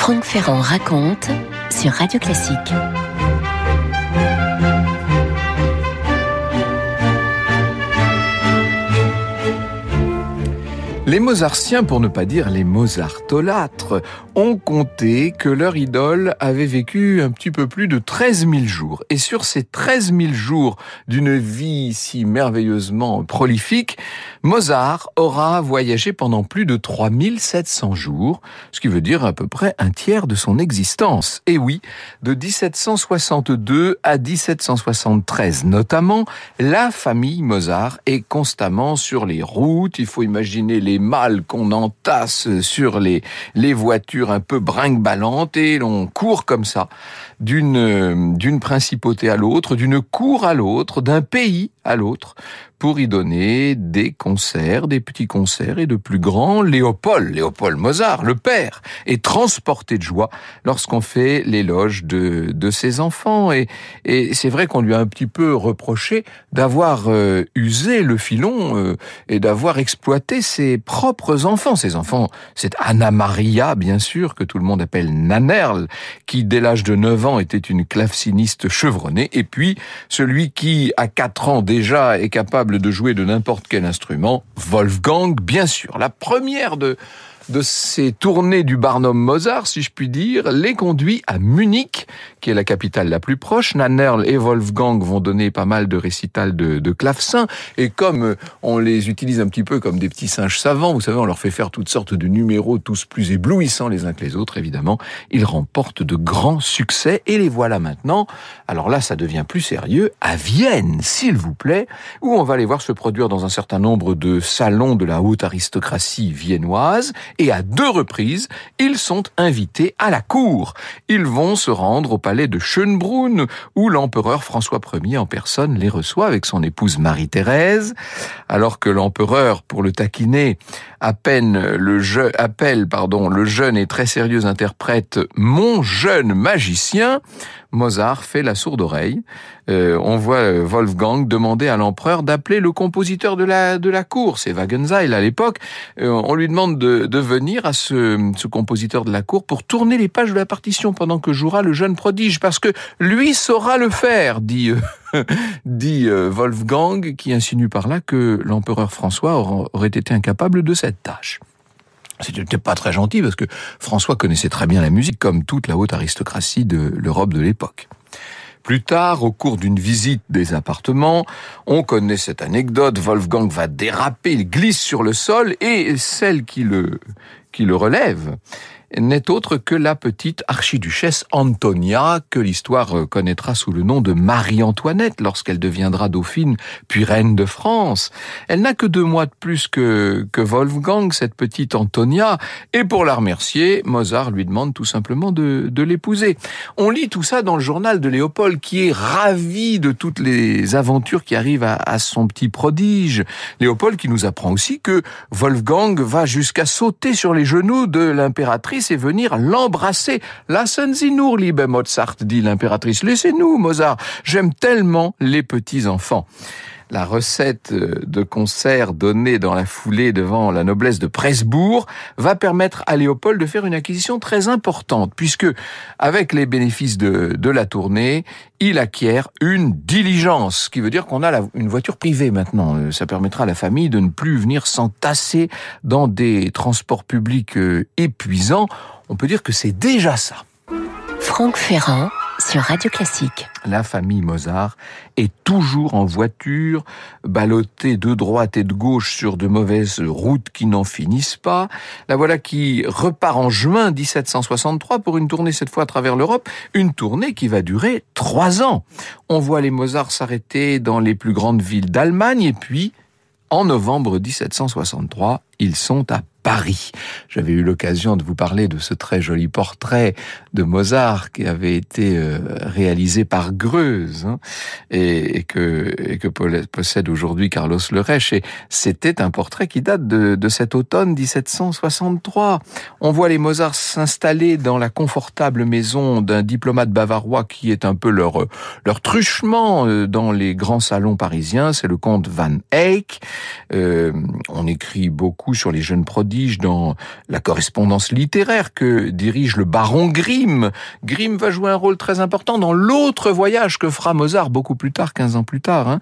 Franck Ferrand raconte sur Radio Classique. Les Mozartiens, pour ne pas dire les Mozartolâtres, ont compté que leur idole avait vécu un petit peu plus de 13 000 jours. Et sur ces 13 000 jours d'une vie si merveilleusement prolifique, Mozart aura voyagé pendant plus de 3 700 jours, ce qui veut dire à peu près un tiers de son existence. Et oui, de 1762 à 1773 notamment, la famille Mozart est constamment sur les routes. Il faut imaginer les malles qu'on entasse sur les voitures un peu brinque-ballantes et l'on court comme ça d'une principauté à l'autre, d'une cour à l'autre, d'un pays à l'autre, pour y donner des concerts, des petits concerts et de plus grands. Léopold Mozart, le père, est transporté de joie lorsqu'on fait l'éloge de ses enfants. Et c'est vrai qu'on lui a un petit peu reproché d'avoir usé le filon et d'avoir exploité ses propres enfants. Ses enfants, c'est Anna Maria, bien sûr, que tout le monde appelle Nannerl, qui dès l'âge de 9 ans était une claveciniste chevronnée. Et puis, celui qui, à 4 ans déjà, est capable de jouer de n'importe quel instrument, Wolfgang, bien sûr. La première de ces tournées du Barnum Mozart, si je puis dire, les conduit à Munich, qui est la capitale la plus proche. Nannerl et Wolfgang vont donner pas mal de récitals de clavecin, et comme on les utilise un petit peu comme des petits singes savants, vous savez, on leur fait faire toutes sortes de numéros, tous plus éblouissants les uns que les autres, évidemment, ils remportent de grands succès, et les voilà maintenant, alors là, ça devient plus sérieux, à Vienne, s'il vous plaît, où on va les voir se produire dans un certain nombre de salons de la haute aristocratie viennoise. Et à 2 reprises, ils sont invités à la cour. Ils vont se rendre au palais de Schönbrunn, où l'empereur François Ier en personne les reçoit avec son épouse Marie-Thérèse. Alors que l'empereur, pour le taquiner, appelle le jeune et très sérieux interprète « mon jeune magicien », Mozart fait la sourde oreille. On voit Wolfgang demander à l'empereur d'appeler le compositeur de la cour. C'est Wagenseil à l'époque. On lui demande de venir à ce compositeur de la cour pour tourner les pages de la partition pendant que jouera le jeune prodige, parce que lui saura le faire, dit Wolfgang, qui insinue par là que l'empereur François aurait été incapable de cette tâche. C'était pas très gentil parce que François connaissait très bien la musique, comme toute la haute aristocratie de l'Europe de l'époque. Plus tard, au cours d'une visite des appartements, on connaît cette anecdote, Wolfgang va déraper, il glisse sur le sol et celle qui le relève n'est autre que la petite archiduchesse Antonia, que l'histoire connaîtra sous le nom de Marie-Antoinette lorsqu'elle deviendra dauphine, puis reine de France. Elle n'a que 2 mois de plus que Wolfgang, cette petite Antonia, et pour la remercier, Mozart lui demande tout simplement de l'épouser. On lit tout ça dans le journal de Léopold, qui est ravi de toutes les aventures qui arrivent à son petit prodige. Léopold qui nous apprend aussi que Wolfgang va jusqu'à sauter sur les genoux de l'impératrice et venir l'embrasser. Lassen Sie nur, liebe Mozart, dit l'impératrice. Laissez-nous, Mozart. J'aime tellement les petits-enfants. La recette de concert donnée dans la foulée devant la noblesse de Presbourg va permettre à Léopold de faire une acquisition très importante, puisque, avec les bénéfices de la tournée, il acquiert une diligence, ce qui veut dire qu'on a une voiture privée maintenant. Ça permettra à la famille de ne plus venir s'entasser dans des transports publics épuisants. On peut dire que c'est déjà ça. Franck Ferrand sur Radio Classique. La famille Mozart est toujours en voiture, ballottée de droite et de gauche sur de mauvaises routes qui n'en finissent pas. La voilà qui repart en juin 1763 pour une tournée cette fois à travers l'Europe, une tournée qui va durer 3 ans. On voit les Mozart s'arrêter dans les plus grandes villes d'Allemagne et puis, en novembre 1763, ils sont à Paris. J'avais eu l'occasion de vous parler de ce très joli portrait de Mozart qui avait été réalisé par Greuze et que possède aujourd'hui Carlos Lereche. Et c'était un portrait qui date de cet automne 1763. On voit les Mozart s'installer dans la confortable maison d'un diplomate bavarois qui est un peu leur truchement dans les grands salons parisiens. C'est le comte Van Eyck. On écrit beaucoup sur les jeunes prodiges prodige dans la correspondance littéraire que dirige le baron Grimm. Grimm va jouer un rôle très important dans l'autre voyage que fera Mozart beaucoup plus tard, 15 ans plus tard.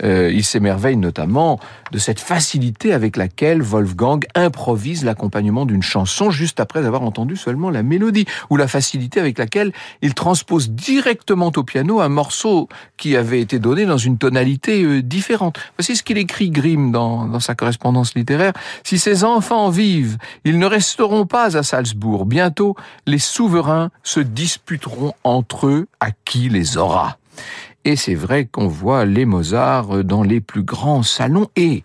Il s'émerveille notamment de cette facilité avec laquelle Wolfgang improvise l'accompagnement d'une chanson juste après avoir entendu seulement la mélodie, ou la facilité avec laquelle il transpose directement au piano un morceau qui avait été donné dans une tonalité différente. Voici ce qu'il écrit Grimm dans sa correspondance littéraire. « Si ces enfants vivent, ils ne resteront pas à Salzbourg. Bientôt, les souverains se disputeront entre eux à qui les aura. » Et c'est vrai qu'on voit les Mozart dans les plus grands salons et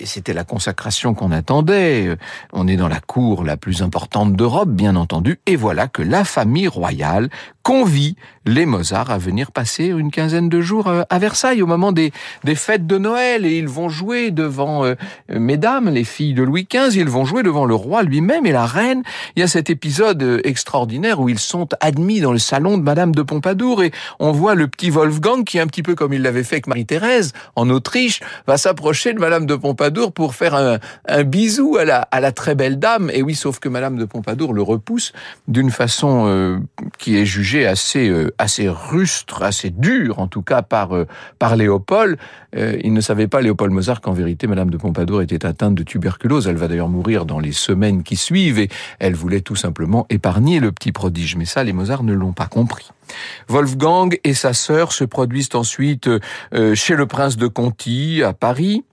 c'était la consacration qu'on attendait. On est dans la cour la plus importante d'Europe, bien entendu, et voilà que la famille royale convie les Mozart à venir passer une quinzaine de jours à Versailles au moment des fêtes de Noël, et ils vont jouer devant mesdames, les filles de Louis XV, ils vont jouer devant le roi lui-même et la reine. Il y a cet épisode extraordinaire où ils sont admis dans le salon de Madame de Pompadour et on voit le petit Wolfgang qui, un petit peu comme il l'avait fait avec Marie-Thérèse en Autriche, va s'approcher de Madame de Pompadour pour faire un bisou à la très belle dame. Et oui, sauf que Madame de Pompadour le repousse d'une façon qui est jugée assez rustre, assez dure en tout cas par Léopold. Il ne savait pas, Léopold Mozart, qu'en vérité Madame de Pompadour était atteinte de tuberculose. Elle va d'ailleurs mourir dans les semaines qui suivent et elle voulait tout simplement épargner le petit prodige. Mais ça, les Mozart ne l'ont pas compris. Wolfgang et sa sœur se produisent ensuite chez le prince de Conti à Paris.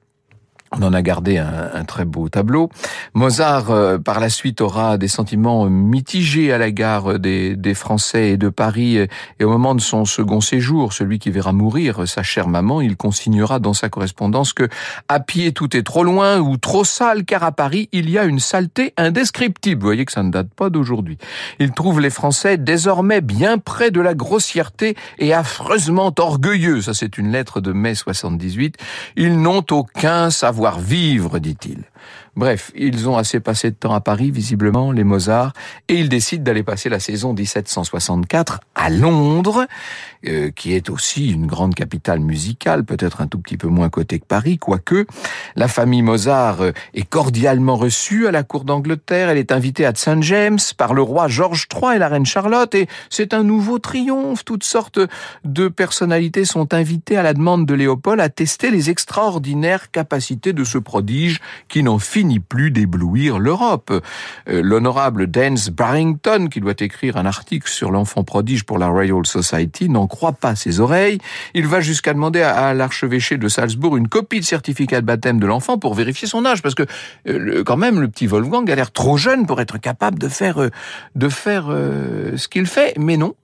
On en a gardé un très beau tableau. Mozart, par la suite, aura des sentiments mitigés à l'égard des Français et de Paris. Et au moment de son second séjour, celui qui verra mourir sa chère maman, il consignera dans sa correspondance que à pied tout est trop loin ou trop sale, car à Paris il y a une saleté indescriptible. Vous voyez que ça ne date pas d'aujourd'hui. Il trouve les Français désormais bien près de la grossièreté et affreusement orgueilleux. Ça, c'est une lettre de mai 78. Ils n'ont aucun savoir vivre, dit-il. Bref, ils ont assez passé de temps à Paris, visiblement, les Mozart, et ils décident d'aller passer la saison 1764 à Londres, qui est aussi une grande capitale musicale, peut-être un tout petit peu moins cotée que Paris, quoique. La famille Mozart est cordialement reçue à la cour d'Angleterre, elle est invitée à St. James par le roi George III et la reine Charlotte, et c'est un nouveau triomphe. Toutes sortes de personnalités sont invitées à la demande de Léopold à tester les extraordinaires capacités de ce prodige qui n'en finit plus d'éblouir l'Europe. L'honorable Dance Barrington, qui doit écrire un article sur l'enfant prodige pour la Royal Society, n'en croit pas ses oreilles. Il va jusqu'à demander à l'archevêché de Salzbourg une copie de certificat de baptême de l'enfant pour vérifier son âge, parce que quand même le petit Wolfgang a l'air trop jeune pour être capable de faire ce qu'il fait, mais non.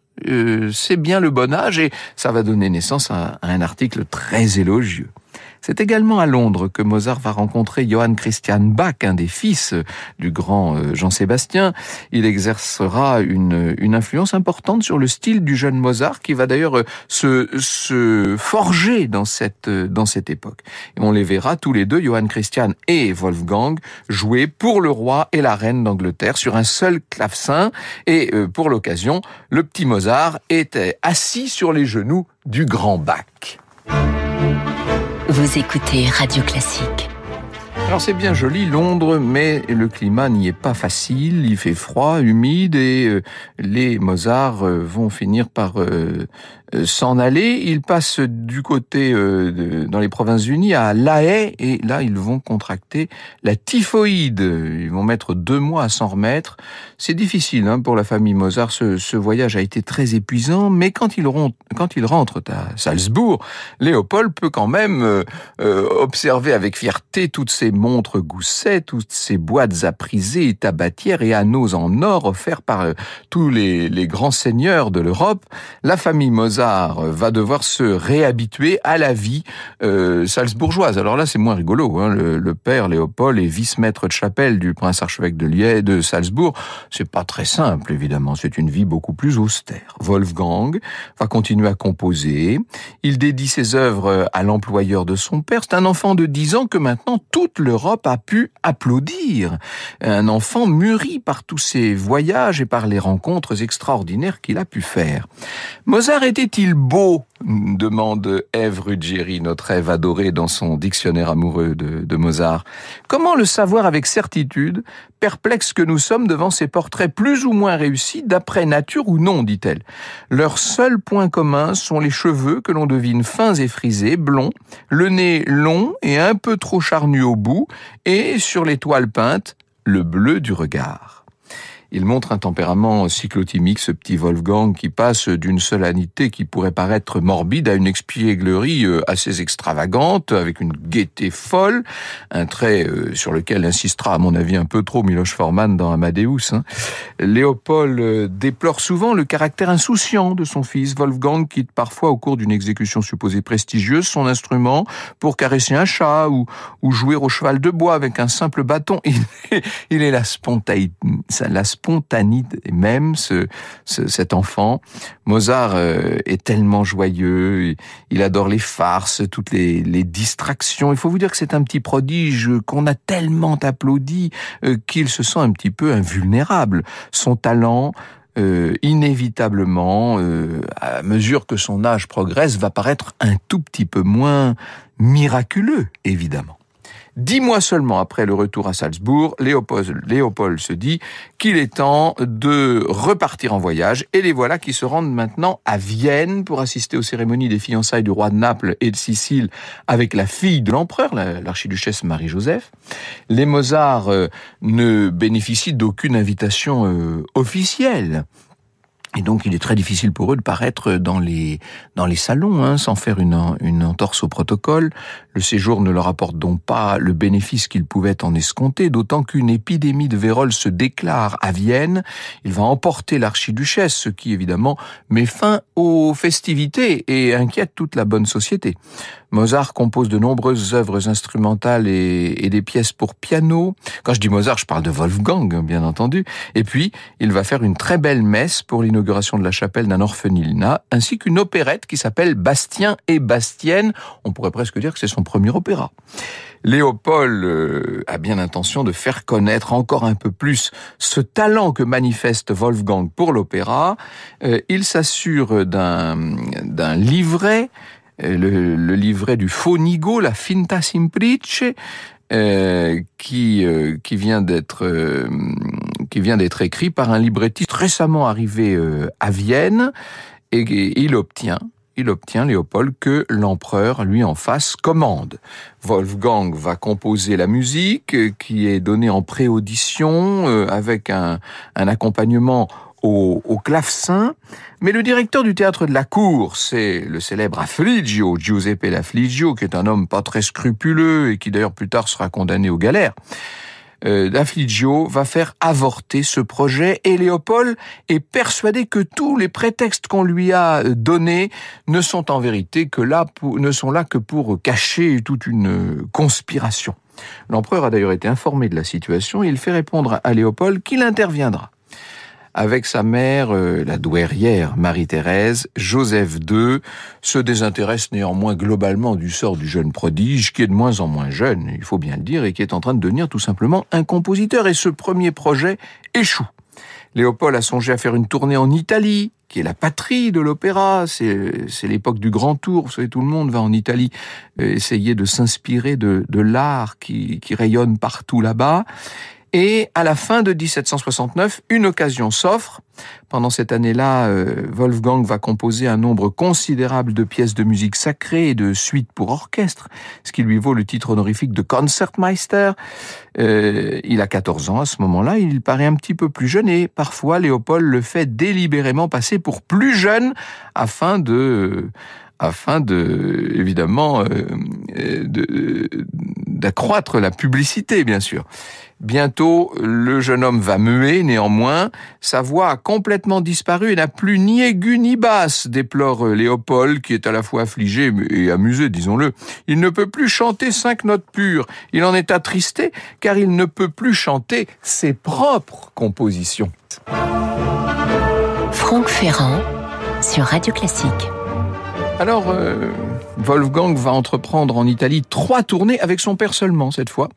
C'est bien le bon âge et ça va donner naissance à un article très élogieux. C'est également à Londres que Mozart va rencontrer Johann Christian Bach, un des fils du grand Jean-Sébastien. Il exercera une influence importante sur le style du jeune Mozart, qui va d'ailleurs se forger dans cette époque. Et on les verra tous les deux, Johann Christian et Wolfgang, jouer pour le roi et la reine d'Angleterre sur un seul clavecin. Et pour l'occasion, le petit Mozart était assis sur les genoux du grand Bach. Vous écoutez Radio Classique. Alors c'est bien joli Londres, mais le climat n'y est pas facile, il fait froid, humide et les Mozart vont finir par s'en aller. Ils passent du côté dans les Provinces-Unies à La Haye et là ils vont contracter la typhoïde. Ils vont mettre 2 mois à s'en remettre. C'est difficile pour la famille Mozart. Ce voyage a été très épuisant, mais quand ils rentrent à Salzbourg, Léopold peut quand même observer avec fierté toutes ces montres Gousset, toutes ces boîtes à priser et tabatières et anneaux en or offerts par tous les grands seigneurs de l'Europe. La famille Mozart va devoir se réhabituer à la vie salzbourgeoise. Alors là, c'est moins rigolo. Le père Léopold est vice-maître de chapelle du prince archevêque de Salzbourg. C'est pas très simple, évidemment. C'est une vie beaucoup plus austère. Wolfgang va continuer à composer. Il dédie ses œuvres à l'employeur de son père. C'est un enfant de 10 ans que maintenant toute l'Europe a pu applaudir. Un enfant mûri par tous ses voyages et par les rencontres extraordinaires qu'il a pu faire. Mozart était est-il beau ? Demande Ève Ruggieri, notre Ève adorée dans son dictionnaire amoureux de Mozart. Comment le savoir avec certitude, perplexe que nous sommes devant ces portraits plus ou moins réussis, d'après nature ou non, dit-elle. Leurs seuls points communs sont les cheveux que l'on devine fins et frisés, blonds, le nez long et un peu trop charnu au bout, et sur les toiles peintes, le bleu du regard. Il montre un tempérament cyclotimique, ce petit Wolfgang, qui passe d'une solennité qui pourrait paraître morbide à une espièglerie assez extravagante, avec une gaieté folle, un trait sur lequel insistera, à mon avis, un peu trop Miloš Forman dans Amadeus. Léopold déplore souvent le caractère insouciant de son fils. Wolfgang quitte parfois, au cours d'une exécution supposée prestigieuse, son instrument pour caresser un chat ou jouer au cheval de bois avec un simple bâton. Il est la spontanéité même, cet enfant. Mozart est tellement joyeux, il adore les farces, toutes les distractions. Il faut vous dire que c'est un petit prodige qu'on a tellement applaudi qu'il se sent un petit peu invulnérable. Son talent, inévitablement, à mesure que son âge progresse, va paraître un tout petit peu moins miraculeux, évidemment. 10 mois seulement après le retour à Salzbourg, Léopold se dit qu'il est temps de repartir en voyage, et les voilà qui se rendent maintenant à Vienne pour assister aux cérémonies des fiançailles du roi de Naples et de Sicile avec la fille de l'empereur, l'archiduchesse Marie-Joseph. Les Mozart ne bénéficient d'aucune invitation officielle. Et donc, il est très difficile pour eux de paraître dans les salons, sans faire une entorse au protocole. Le séjour ne leur apporte donc pas le bénéfice qu'ils pouvaient en escompter, d'autant qu'une épidémie de vérole se déclare à Vienne. Il va emporter l'archiduchesse, ce qui, évidemment, met fin aux festivités et inquiète toute la bonne société. Mozart compose de nombreuses œuvres instrumentales et des pièces pour piano. Quand je dis Mozart, je parle de Wolfgang, bien entendu. Et puis, il va faire une très belle messe pour l'inauguration de la chapelle d'un orphelinat, ainsi qu'une opérette qui s'appelle Bastien et Bastienne. On pourrait presque dire que c'est son premier opéra. Léopold a bien l'intention de faire connaître encore un peu plus ce talent que manifeste Wolfgang pour l'opéra. Il s'assure d'un livret, le livret du Fonigo, la Finta Semplice, qui vient d'être écrit par un librettiste récemment arrivé à Vienne, et il obtient, Léopold, que l'empereur lui en fasse commande. Wolfgang va composer la musique qui est donnée en pré-audition avec un accompagnement au clavecin, mais le directeur du théâtre de la cour, c'est le célèbre Affligio, Giuseppe Affligio, qui est un homme pas très scrupuleux et qui d'ailleurs plus tard sera condamné aux galères. Affligio va faire avorter ce projet, et Léopold est persuadé que tous les prétextes qu'on lui a donnés ne sont en vérité ne sont là que pour cacher toute une conspiration. L'empereur a d'ailleurs été informé de la situation et il fait répondre à Léopold qu'il interviendra. Avec sa mère, la douairière Marie-Thérèse, Joseph II se désintéresse néanmoins globalement du sort du jeune prodige, qui est de moins en moins jeune, il faut bien le dire, et qui est en train de devenir tout simplement un compositeur. Et ce premier projet échoue. Léopold a songé à faire une tournée en Italie, qui est la patrie de l'opéra. C'est l'époque du Grand Tour. Vous savez, tout le monde va en Italie essayer de s'inspirer de l'art qui rayonne partout là-bas. Et à la fin de 1769, une occasion s'offre. Pendant cette année-là, Wolfgang va composer un nombre considérable de pièces de musique sacrée et de suites pour orchestre, ce qui lui vaut le titre honorifique de Concertmeister. Il a 14 ans à ce moment-là, il paraît un petit peu plus jeune, et parfois Léopold le fait délibérément passer pour plus jeune afin d'accroître la publicité, bien sûr. Bientôt, le jeune homme va muer, néanmoins. Sa voix a complètement disparu et n'a plus ni aiguë ni basse, déplore Léopold, qui est à la fois affligé et amusé, disons-le. Il ne peut plus chanter 5 notes pures. Il en est attristé, car il ne peut plus chanter ses propres compositions. Franck Ferrand, sur Radio Classique. Alors, Wolfgang va entreprendre en Italie 3 tournées avec son père seulement cette fois.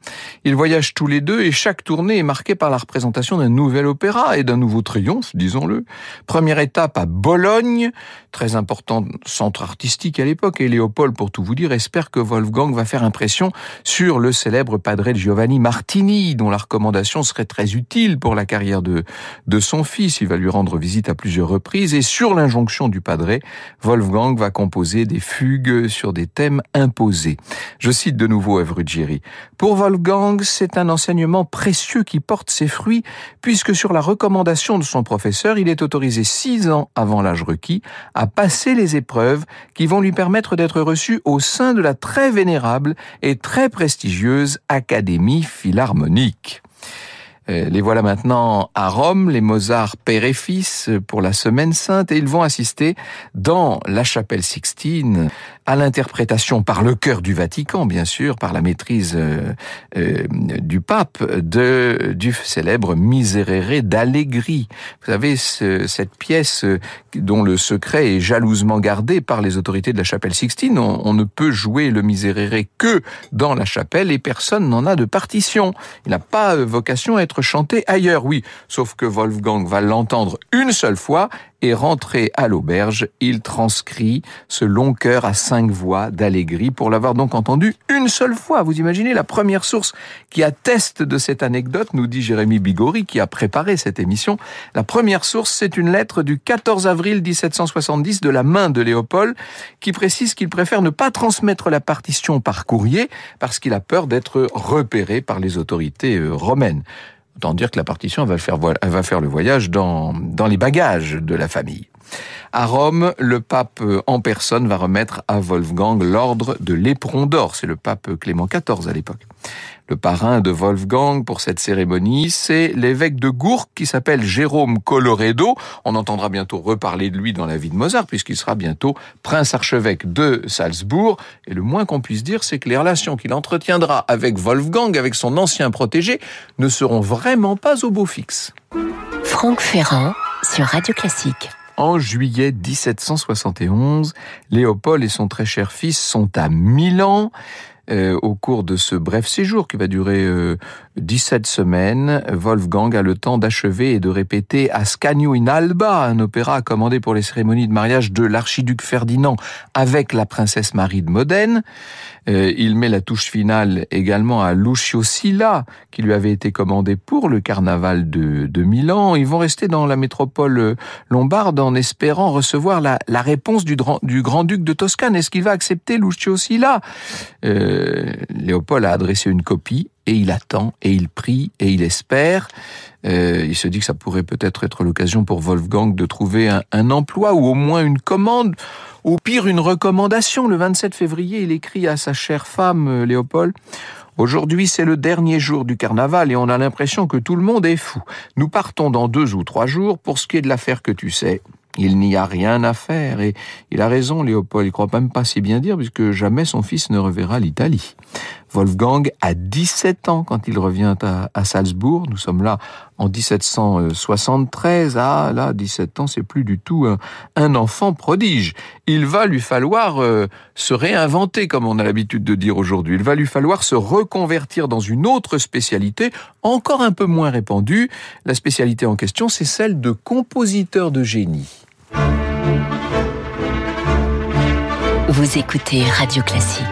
Ils voyagent tous les deux et chaque tournée est marquée par la représentation d'un nouvel opéra et d'un nouveau triomphe, disons-le. Première étape à Bologne, très important centre artistique à l'époque, et Léopold, pour tout vous dire, espère que Wolfgang va faire impression sur le célèbre padre Giovanni Martini, dont la recommandation serait très utile pour la carrière de son fils. Il va lui rendre visite à plusieurs reprises et sur l'injonction du padre, Wolfgang va composer des fugues sur des thèmes imposés. Je cite de nouveau Ève Ruggieri. Pour Wolfgang, c'est un enseignement précieux qui porte ses fruits, puisque sur la recommandation de son professeur, il est autorisé 6 ans avant l'âge requis à passer les épreuves qui vont lui permettre d'être reçu au sein de la très vénérable et très prestigieuse Académie philharmonique. Les voilà maintenant à Rome, les Mozart père et fils, pour la Semaine Sainte, et ils vont assister dans la chapelle Sixtine à l'interprétation par le chœur du Vatican, bien sûr, par la maîtrise du pape, du célèbre Miserere d'Allegri. Vous savez, cette pièce dont le secret est jalousement gardé par les autorités de la chapelle Sixtine. On ne peut jouer le Miserere que dans la chapelle et personne n'en a de partition. Il n'a pas vocation à être chanté ailleurs, oui, sauf que Wolfgang va l'entendre une seule fois et rentré à l'auberge, il transcrit ce long chœur à 5 voix d'Allegri pour l'avoir donc entendu une seule fois. Vous imaginez la première source qui atteste de cette anecdote, nous dit Jérémy Bigori qui a préparé cette émission. La première source, c'est une lettre du 14 avril 1770 de la main de Léopold qui précise qu'il préfère ne pas transmettre la partition par courrier parce qu'il a peur d'être repéré par les autorités romaines. Autant dire que la partition va faire le voyage dans les bagages de la famille. À Rome, le pape en personne va remettre à Wolfgang l'ordre de l'éperon d'or. C'est le pape Clément XIV à l'époque. Le parrain de Wolfgang pour cette cérémonie, c'est l'évêque de Gurk qui s'appelle Jérôme Colloredo. On entendra bientôt reparler de lui dans la vie de Mozart puisqu'il sera bientôt prince-archevêque de Salzbourg. Et le moins qu'on puisse dire, c'est que les relations qu'il entretiendra avec Wolfgang, avec son ancien protégé, ne seront vraiment pas au beau fixe. Franck Ferrand sur Radio Classique. En juillet 1771, Léopold et son très cher fils sont à Milan. Au cours de ce bref séjour qui va durer 17 semaines, Wolfgang a le temps d'achever et de répéter Ascanio in Alba, un opéra commandé pour les cérémonies de mariage de l'archiduc Ferdinand avec la princesse Marie de Modène. Il met la touche finale également à Lucio Silla, qui lui avait été commandé pour le carnaval de Milan. Ils vont rester dans la métropole lombarde en espérant recevoir la réponse du grand-duc de Toscane. Est-ce qu'il va accepter Lucio Silla ? Léopold a adressé une copie et il attend, et il prie, et il espère. Il se dit que ça pourrait peut-être être l'occasion pour Wolfgang de trouver un emploi ou au moins une commande, ou pire une recommandation. Le 27 février, il écrit à sa chère femme, Léopold: « Aujourd'hui, c'est le dernier jour du carnaval et on a l'impression que tout le monde est fou. Nous partons dans 2 ou 3 jours pour ce qui est de l'affaire que tu sais. Il n'y a rien à faire. » Et il a raison, Léopold. Il croit même pas si bien dire, puisque jamais son fils ne reverra l'Italie. Wolfgang a 17 ans quand il revient à Salzbourg. Nous sommes là en 1773. Ah, là, 17 ans, c'est plus du tout un enfant prodige. Il va lui falloir se réinventer, comme on a l'habitude de dire aujourd'hui. Il va lui falloir se reconvertir dans une autre spécialité, encore un peu moins répandue. La spécialité en question, c'est celle de compositeur de génie. Vous écoutez Radio Classique.